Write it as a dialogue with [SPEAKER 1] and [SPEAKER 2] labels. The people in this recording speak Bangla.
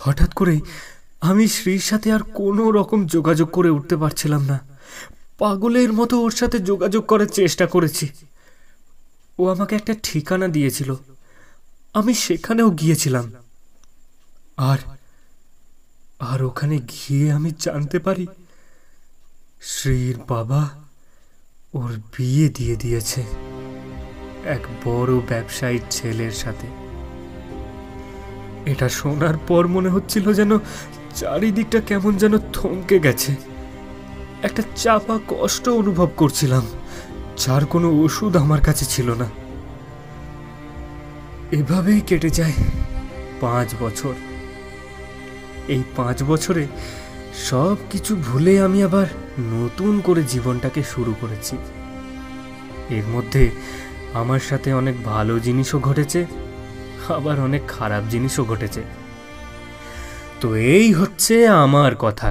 [SPEAKER 1] হঠাৎ করেই আমি শ্রীর সাথে আর কোনো রকম যোগাযোগ করে উঠতে পারছিলাম না। পাগলের মতো ওর সাথে যোগাযোগ করার চেষ্টা করেছি। ও আমাকে একটা ঠিকানা দিয়েছিল, আমি সেখানেও গিয়েছিলাম। আর আর ওখানে গিয়ে আমি জানতে পারি শ্রীর বাবা ওর বিয়ে দিয়ে দিয়েছে এক বড় ব্যবসায়ীর ছেলের সাথে। এটা শোনার পর মনে হচ্ছিল যেন চারিদিকটা কেমন যেন থমকে গেছে। একটা চাপা কষ্ট অনুভব করছিলাম, যার কোনো ওষুধ আমার কাছে ছিল না। এভাবেই কেটে যায় 5 বছর। এই 5 বছরে সব কিছু ভুলে আমি আবার নতুন করে জীবনটাকে শুরু করেছি। এর মধ্যে আমার সাথে অনেক ভালো জিনিসও ঘটেছে, আবার অনেক খারাপ জিনিসও ঘটেছে। তো এই হচ্ছে আমার কথা।